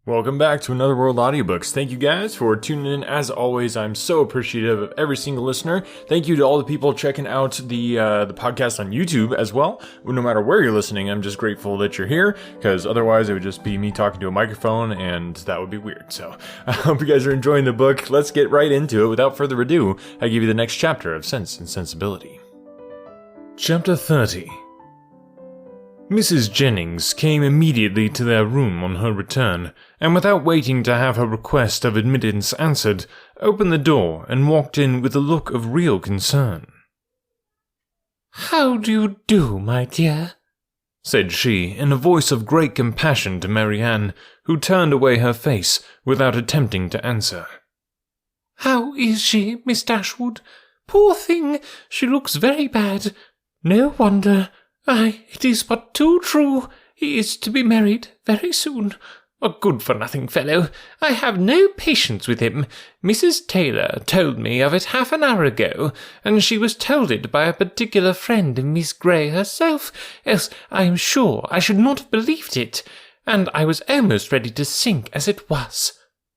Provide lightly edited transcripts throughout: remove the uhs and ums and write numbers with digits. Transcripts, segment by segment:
Welcome back to Another World Audiobooks. Thank you guys for tuning in. As always, I'm so appreciative of every single listener. Thank you to all the people checking out the podcast on YouTube as well. No matter where you're listening, I'm just grateful that you're here, because otherwise it would just be me talking to a microphone, and that would be weird. So I hope you guys are enjoying the book. Let's get right into it. Without further ado, I give you the next chapter of Sense and Sensibility. Chapter 30. Mrs. Jennings came immediately to their room on her return, and without waiting to have her request of admittance answered, opened the door and walked in with a look of real concern. "How do you do, my dear?" said she, in a voice of great compassion to Marianne, who turned away her face without attempting to answer. "How is she, Miss Dashwood? Poor thing, she looks very bad. No wonder. Aye, it is but too true. He is to be married very soon. A good-for-nothing fellow. I have no patience with him. Mrs. Taylor told me of it half an hour ago, and she was told it by a particular friend of Miss Grey herself, else I am sure I should not have believed it, and I was almost ready to sink as it was.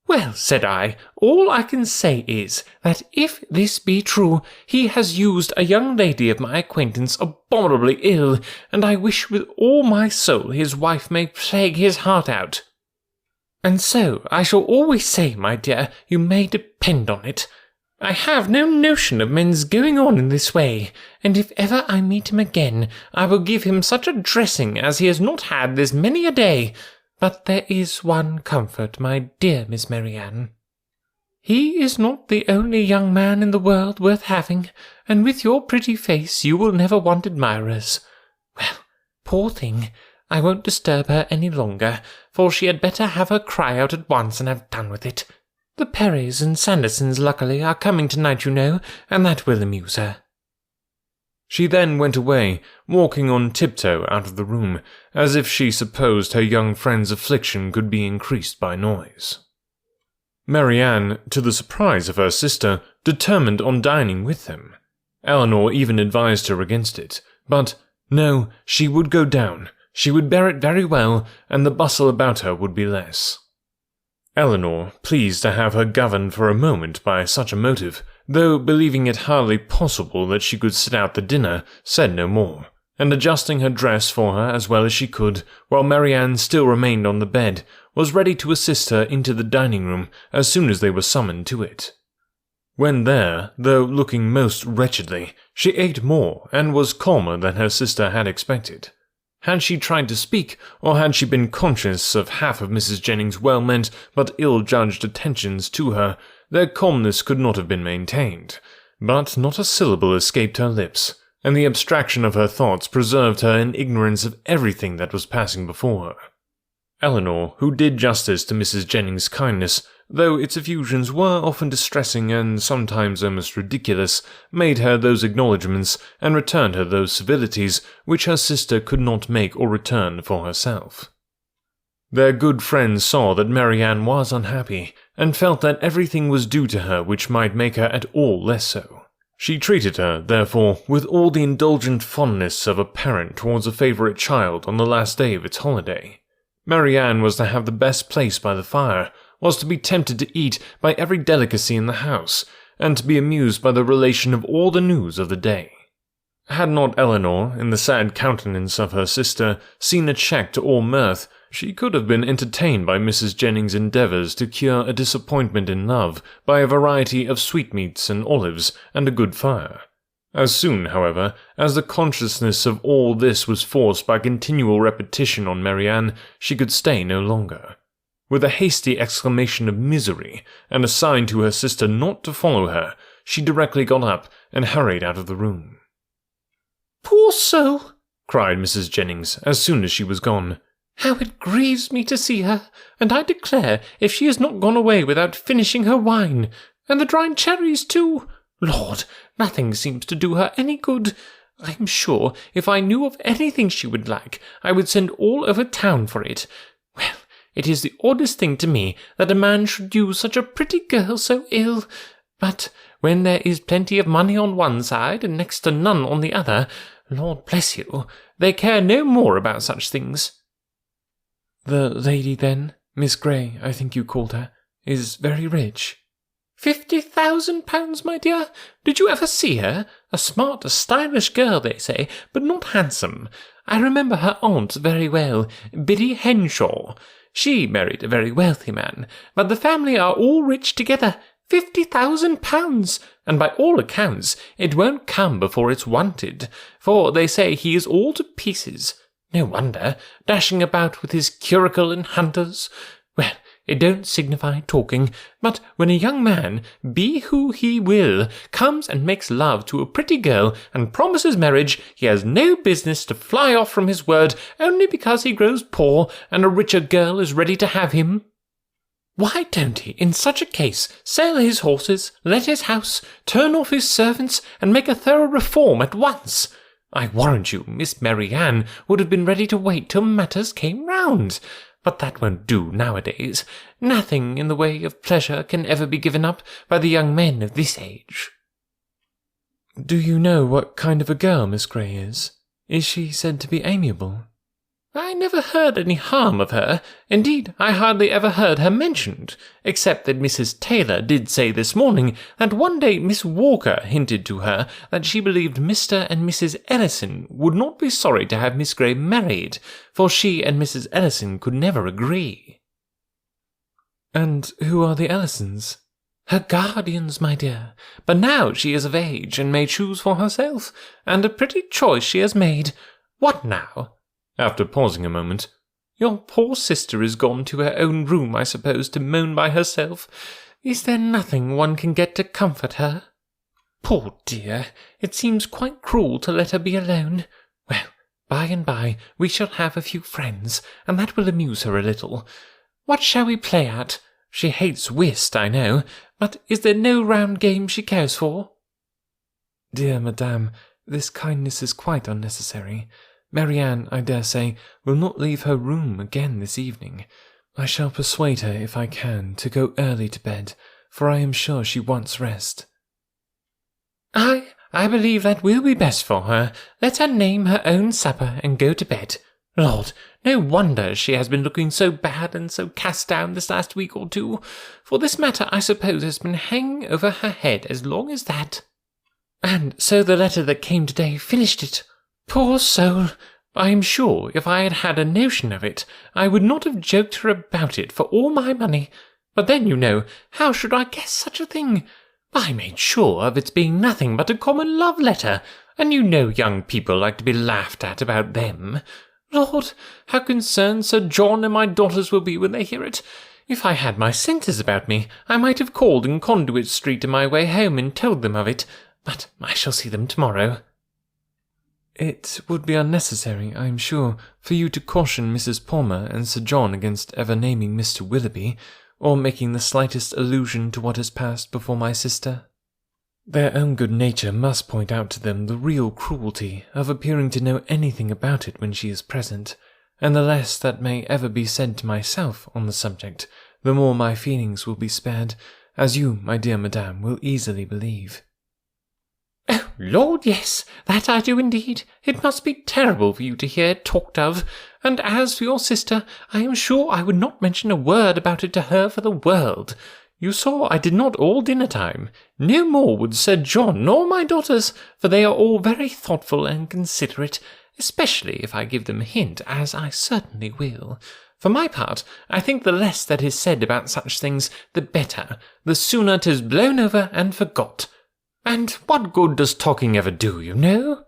Well, said I, all I can say is, that if this be true, he has used a young lady of my acquaintance abominably ill, and I wish with all my soul his wife may plague his heart out. And so I shall always say, my dear, you may depend on it. I have no notion of men's going on in this way, and if ever I meet him again, I will give him such a dressing as he has not had this many a day. But there is one comfort, my dear Miss Marianne. He is not the only young man in the world worth having, and with your pretty face you will never want admirers. Well, poor thing, I won't disturb her any longer, for she had better have her cry out at once and have done with it. The Perrys and Sandersons, luckily, are coming tonight, you know, and that will amuse her." She then went away, walking on tiptoe out of the room, as if she supposed her young friend's affliction could be increased by noise. Marianne, to the surprise of her sister, determined on dining with them. Eleanor even advised her against it, but no, she would go down, she would bear it very well, and the bustle about her would be less. Eleanor, pleased to have her governed for a moment by such a motive, though believing it hardly possible that she could sit out the dinner, said no more, and adjusting her dress for her as well as she could, while Marianne still remained on the bed, was ready to assist her into the dining-room as soon as they were summoned to it. When there, though looking most wretchedly, she ate more and was calmer than her sister had expected. Had she tried to speak, or had she been conscious of half of Mrs. Jennings' well-meant but ill-judged attentions to her, their calmness could not have been maintained, but not a syllable escaped her lips, and the abstraction of her thoughts preserved her in ignorance of everything that was passing before her. Eleanor, who did justice to Mrs. Jennings' kindness, though its effusions were often distressing and sometimes almost ridiculous, made her those acknowledgments and returned her those civilities which her sister could not make or return for herself. Their good friend saw that Marianne was unhappy, and felt that everything was due to her which might make her at all less so. She treated her, therefore, with all the indulgent fondness of a parent towards a favourite child on the last day of its holiday. Marianne was to have the best place by the fire, was to be tempted to eat by every delicacy in the house, and to be amused by the relation of all the news of the day. Had not Eleanor, in the sad countenance of her sister, seen a check to all mirth, she could have been entertained by Mrs. Jennings' endeavours to cure a disappointment in love by a variety of sweetmeats and olives and a good fire. As soon, however, as the consciousness of all this was forced by continual repetition on Marianne, she could stay no longer. With a hasty exclamation of misery, and a sign to her sister not to follow her, she directly got up and hurried out of the room. "Poor soul!" cried Mrs. Jennings as soon as she was gone. "How it grieves me to see her, and I declare if she has not gone away without finishing her wine, and the dried cherries too. Lord, nothing seems to do her any good. I am sure if I knew of anything she would like, I would send all over town for it. Well, it is the oddest thing to me that a man should use such a pretty girl so ill, but when there is plenty of money on one side and next to none on the other, Lord bless you, they care no more about such things." "The lady, then," Miss Grey, I think you called her, is very rich." £50,000, my dear? Did you ever see her? A smart, stylish girl, they say, but not handsome. I remember her aunt very well, Biddy Henshaw. She married a very wealthy man, but the family are all rich together. £50,000, and by all accounts it won't come before it's wanted, for they say he is all to pieces. No wonder, dashing about with his curricle and hunters. Well, it don't signify talking, but when a young man, be who he will, comes and makes love to a pretty girl and promises marriage, he has no business to fly off from his word only because he grows poor and a richer girl is ready to have him. Why don't he, in such a case, sell his horses, let his house, turn off his servants, and make a thorough reform at once? I warrant you Miss Marianne would have been ready to wait till matters came round. But that won't do nowadays. Nothing in the way of pleasure can ever be given up by the young men of this age." "Do you know what kind of a girl Miss Grey is? Is she said to be amiable?" "I never heard any harm of her. Indeed, I hardly ever heard her mentioned, except that Mrs. Taylor did say this morning that one day Miss Walker hinted to her that she believed Mr. and Mrs. Ellison would not be sorry to have Miss Grey married, for she and Mrs. Ellison could never agree." "And who are the Ellisons?" "Her guardians, my dear. But now she is of age and may choose for herself, and a pretty choice she has made. What now?" After pausing a moment, "Your poor sister is gone to her own room, I suppose, to moan by herself. Is there nothing one can get to comfort her? Poor dear, it seems quite cruel to let her be alone. Well, by and by we shall have a few friends, and that will amuse her a little. What shall we play at? She hates whist, I know, but is there no round game she cares for?" "Dear madame, this kindness is quite unnecessary. Marianne, I dare say, will not leave her room again this evening. I shall persuade her, if I can, to go early to bed, for I am sure she wants rest." I believe that will be best for her. Let her name her own supper and go to bed. Lord, no wonder she has been looking so bad and so cast down this last week or two, for this matter, I suppose, has been hanging over her head as long as that. And so the letter that came today finished it. Poor soul! I am sure if I had had a notion of it, I would not have joked her about it for all my money. But then, you know, how should I guess such a thing? I made sure of its being nothing but a common love letter, and you know young people like to be laughed at about them. Lord, how concerned Sir John and my daughters will be when they hear it. If I had my senses about me, I might have called in Conduit Street on my way home and told them of it, but I shall see them tomorrow." "It would be unnecessary, I am sure, for you to caution Mrs. Palmer and Sir John against ever naming Mr. Willoughby, or making the slightest allusion to what has passed before my sister. Their own good nature must point out to them the real cruelty of appearing to know anything about it when she is present, and the less that may ever be said to myself on the subject, the more my feelings will be spared, as you, my dear madame, will easily believe." "Oh, Lord, yes, that I do indeed. It must be terrible for you to hear it talked of, and as for your sister, I am sure I would not mention a word about it to her for the world. You saw I did not all dinner time. No more would Sir John nor my daughters, for they are all very thoughtful and considerate, especially if I give them a hint, as I certainly will. For my part, I think the less that is said about such things, the better, the sooner 'tis blown over and forgot. And what good does talking ever do, you know?"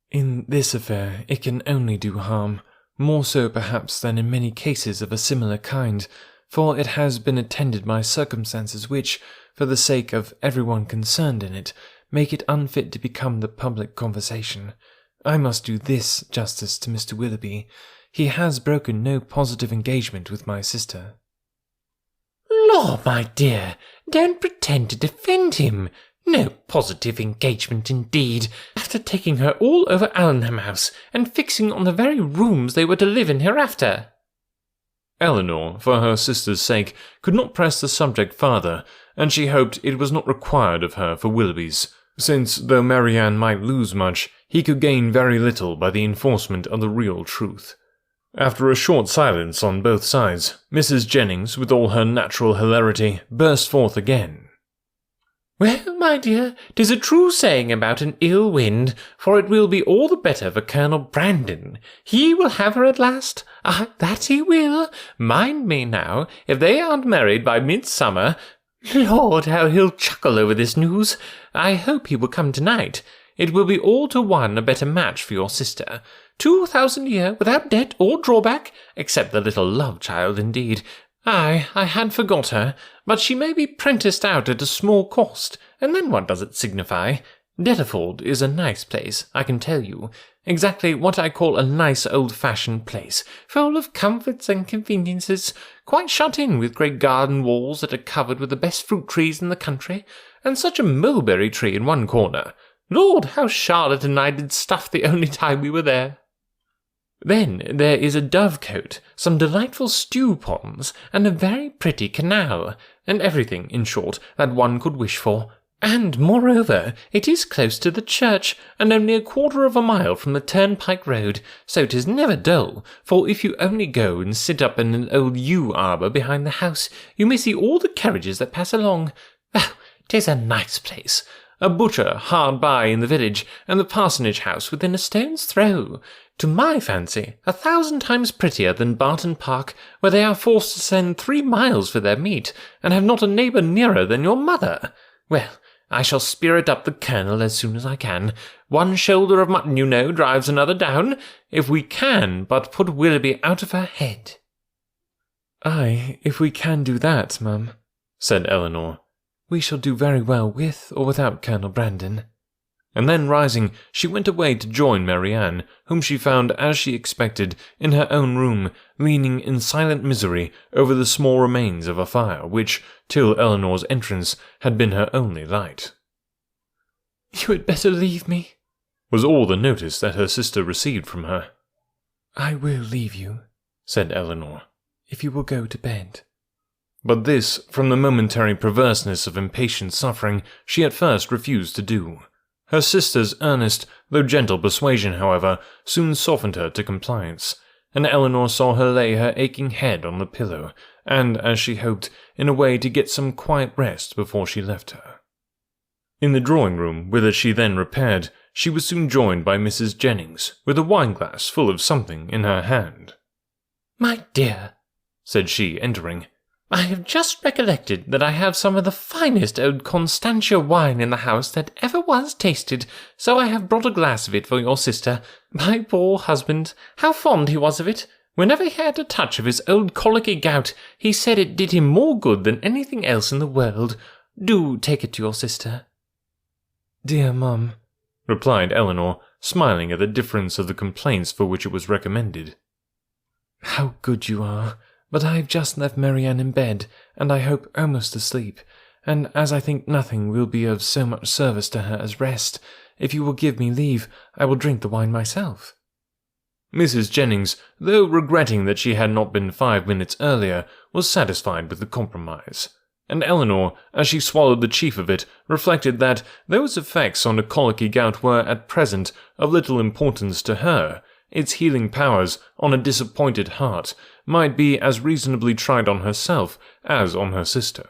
"In this affair it can only do harm, more so perhaps than in many cases of a similar kind, for it has been attended by circumstances which, for the sake of everyone concerned in it, make it unfit to become the public conversation. I must do this justice to Mr. Willoughby. He has broken no positive engagement with my sister." "Law, my dear, don't pretend to defend him. No positive engagement indeed, after taking her all over Allenham House, and fixing on the very rooms they were to live in hereafter." Eleanor, for her sister's sake, could not press the subject farther, and she hoped it was not required of her for Willoughby's, since, though Marianne might lose much, he could gain very little by the enforcement of the real truth. After a short silence on both sides, Mrs. Jennings, with all her natural hilarity, burst forth again. Well, my dear, 'tis a true saying about an ill wind, for it will be all the better for Colonel Brandon. He will have her at last. Ah, that he will. Mind me now, if they aren't married by midsummer. Lord, how he'll chuckle over this news. I hope he will come tonight. It will be all to one a better match for your sister. 2,000 a year, without debt or drawback, except the little love-child, indeed. Aye, I had forgot her, but she may be prenticed out at a small cost, and then what does it signify? Detterford is a nice place, I can tell you. Exactly what I call a nice old-fashioned place, full of comforts and conveniences, quite shut in with great garden walls that are covered with the best fruit trees in the country, and such a mulberry tree in one corner. Lord, how Charlotte and I did stuff the only time we were there. Then there is a dovecote, some delightful stew ponds, and a very pretty canal, and everything, in short, that one could wish for. And, moreover, it is close to the church, and only a quarter of a mile from the turnpike road, so 'tis never dull, for if you only go and sit up in an old yew arbour behind the house, you may see all the carriages that pass along. Oh, 'tis a nice place. A butcher hard by in the village, and the parsonage house within a stone's throw. To my fancy, 1,000 times prettier than Barton Park, where they are forced to send 3 miles for their meat, and have not a neighbour nearer than your mother. Well, I shall spirit up the Colonel as soon as I can. One shoulder of mutton, you know, drives another down, if we can but put Willoughby out of her head. Aye, if we can do that, mum, said Eleanor. We shall do very well with or without Colonel Brandon. And then, rising, she went away to join Marianne, whom she found, as she expected, in her own room, leaning in silent misery over the small remains of a fire, which, till Eleanor's entrance, had been her only light. "You had better leave me," was all the notice that her sister received from her. "I will leave you," said Eleanor, "if you will go to bed." But this, from the momentary perverseness of impatient suffering, she at first refused to do. Her sister's earnest, though gentle persuasion, however, soon softened her to compliance, and Eleanor saw her lay her aching head on the pillow, and, as she hoped, in a way to get some quiet rest before she left her. In the drawing-room, whither she then repaired, she was soon joined by Mrs. Jennings, with a wine-glass full of something in her hand. "My dear," said she, entering, "I have just recollected that I have some of the finest old Constantia wine in the house that ever was tasted, so I have brought a glass of it for your sister. My poor husband, how fond he was of it! Whenever he had a touch of his old colicky gout, he said it did him more good than anything else in the world. Do take it to your sister." "Dear mum," replied Eleanor, smiling at the difference of the complaints for which it was recommended. "How good you are! But I have just left Marianne in bed, and I hope almost asleep, and as I think nothing will be of so much service to her as rest, if you will give me leave, I will drink the wine myself." Mrs. Jennings, though regretting that she had not been 5 minutes earlier, was satisfied with the compromise, and Eleanor, as she swallowed the chief of it, reflected that, though its effects on a colicky gout were, at present, of little importance to her, its healing powers, on a disappointed heart, might be as reasonably tried on herself as on her sister.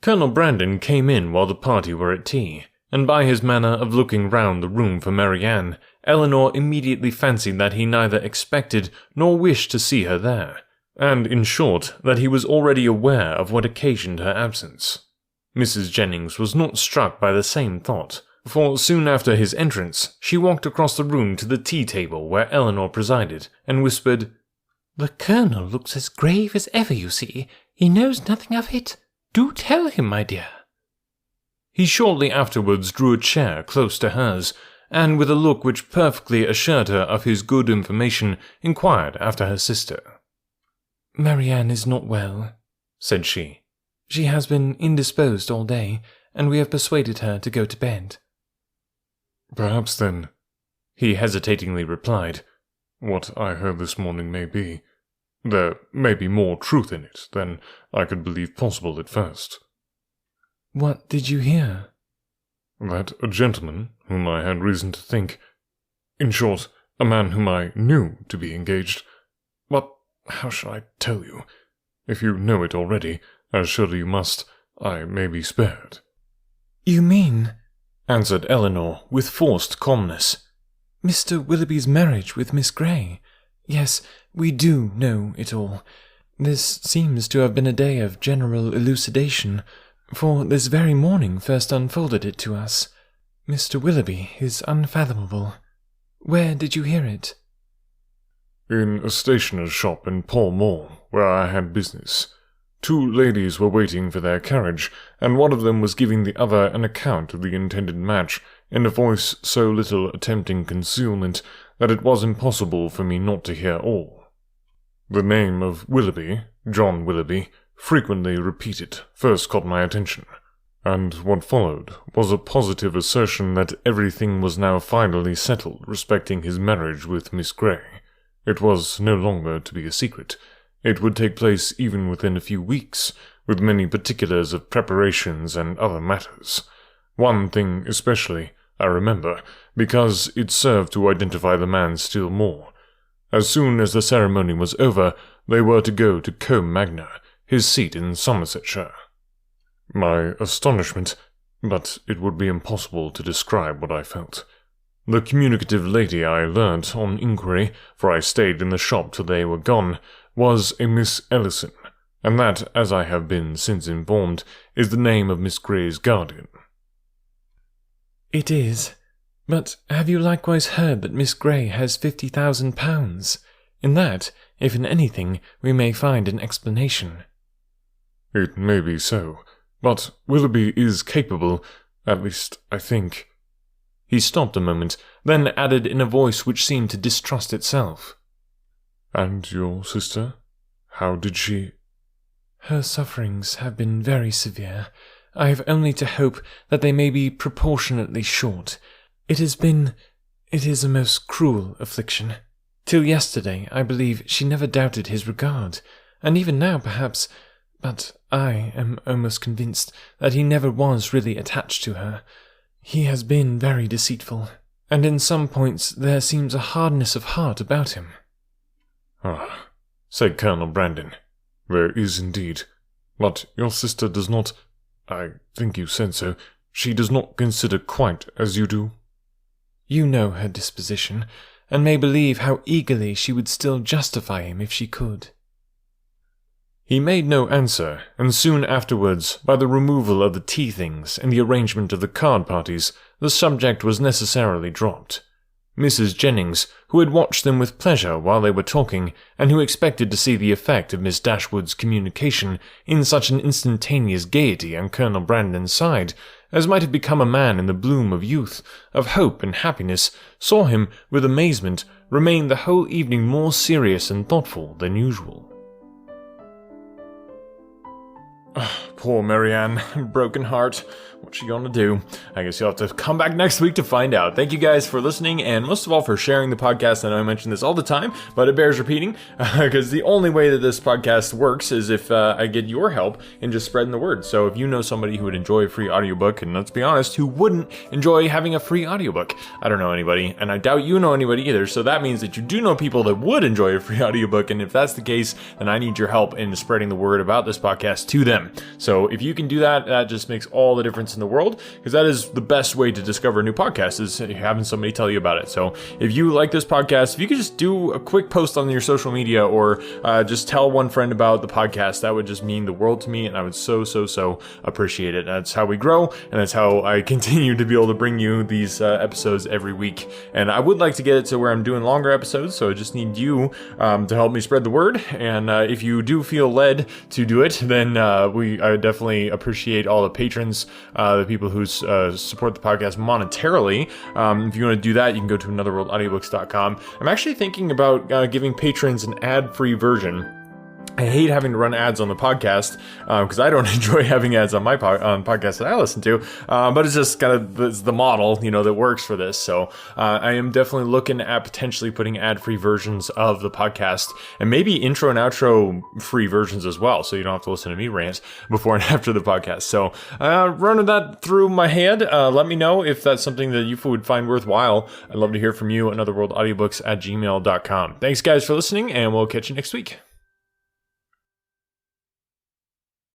Colonel Brandon came in while the party were at tea, and by his manner of looking round the room for Marianne, Eleanor immediately fancied that he neither expected nor wished to see her there, and, in short, that he was already aware of what occasioned her absence. Mrs. Jennings was not struck by the same thought, for soon after his entrance she walked across the room to the tea-table where Eleanor presided, and whispered, "The Colonel looks as grave as ever, you see. He knows nothing of it. Do tell him, my dear." He shortly afterwards drew a chair close to hers, and with a look which perfectly assured her of his good information, inquired after her sister. "Marianne is not well," said she. "She has been indisposed all day, and we have persuaded her to go to bed." "Perhaps, then," he hesitatingly replied, "what I heard this morning may be. There may be more truth in it than I could believe possible at first." "What did you hear?" "That a gentleman, whom I had reason to think—in short, a man whom I knew to be engaged. But how shall I tell you? If you know it already, as surely you must, I may be spared." "You mean," answered Eleanor with forced calmness, "Mr. Willoughby's marriage with Miss Grey? Yes, we do know it all. This seems to have been a day of general elucidation, for this very morning first unfolded it to us. Mr. Willoughby is unfathomable. Where did you hear it?" "In a stationer's shop in Pall Mall, where I had business. 2 ladies were waiting for their carriage, and one of them was giving the other an account of the intended match, in a voice so little attempting concealment that it was impossible for me not to hear all. The name of Willoughby, John Willoughby, frequently repeated, first caught my attention, and what followed was a positive assertion that everything was now finally settled respecting his marriage with Miss Grey. It was no longer to be a secret. It would take place even within a few weeks, with many particulars of preparations and other matters. One thing especially, I remember, because it served to identify the man still more. As soon as the ceremony was over, they were to go to Combe Magna, his seat in Somersetshire. My astonishment, but it would be impossible to describe what I felt. The communicative lady, I learnt on inquiry, for I stayed in the shop till they were gone, was a Miss Ellison, and that, as I have been since informed, is the name of Miss Grey's guardian." "It is. But have you likewise heard that Miss Grey has £50,000? In that, if in anything, we may find an explanation." "It may be so, but Willoughby is capable, at least I think—" He stopped a moment, then added in a voice which seemed to distrust itself, "And your sister? How did she—" "Her sufferings have been very severe. I have only to hope that they may be proportionately short. It is a most cruel affliction. Till yesterday, I believe, she never doubted his regard, and even now, perhaps, but I am almost convinced that he never was really attached to her. He has been very deceitful, and in some points there seems a hardness of heart about him." "Ah," said Colonel Brandon, "there is indeed. But your sister does not, I think you said so, she does not consider quite as you do?" "You know her disposition, and may believe how eagerly she would still justify him if she could." He made no answer, and soon afterwards, by the removal of the tea-things and the arrangement of the card parties, the subject was necessarily dropped. Mrs. Jennings, who had watched them with pleasure while they were talking, and who expected to see the effect of Miss Dashwood's communication in such an instantaneous gaiety on Colonel Brandon's side, as might have become a man in the bloom of youth, of hope and happiness, saw him, with amazement, remain the whole evening more serious and thoughtful than usual. Poor Marianne, broken heart. What's she gonna do? I guess you'll have to come back next week to find out. Thank you guys for listening, and most of all for sharing the podcast. I know I mention this all the time, but it bears repeating, because the only way that this podcast works is if I get your help in just spreading the word. So if you know somebody who would enjoy a free audiobook, and let's be honest, who wouldn't enjoy having a free audiobook? I don't know anybody, and I doubt you know anybody either, so that means that you do know people that would enjoy a free audiobook, and if that's the case, then I need your help in spreading the word about this podcast to them. So if you can do that, that just makes all the difference in the world, because that is the best way to discover a new podcast, is having somebody tell you about it. So if you like this podcast, if you could just do a quick post on your social media, or just tell one friend about the podcast, that would just mean the world to me, and I would so appreciate it. That's how we grow, and that's how I continue to be able to bring you these episodes every week. And I would like to get it to where I'm doing longer episodes, so I just need you to help me spread the word. And if you do feel led to do it, then I definitely appreciate all the patrons, the people who support the podcast monetarily. If you want to do that, you can go to anotherworldaudiobooks.com. I'm actually thinking about giving patrons an ad-free version I hate having to run ads on the podcast because I don't enjoy having ads on my podcasts that I listen to. But it's just it's the model, that works for this. So I am definitely looking at potentially putting ad-free versions of the podcast and maybe intro and outro free versions as well. So you don't have to listen to me rant before and after the podcast. So running that through my head, let me know if that's something that you would find worthwhile. I'd love to hear from you. anotherworldaudiobooks@gmail.com. Thanks guys for listening, and we'll catch you next week.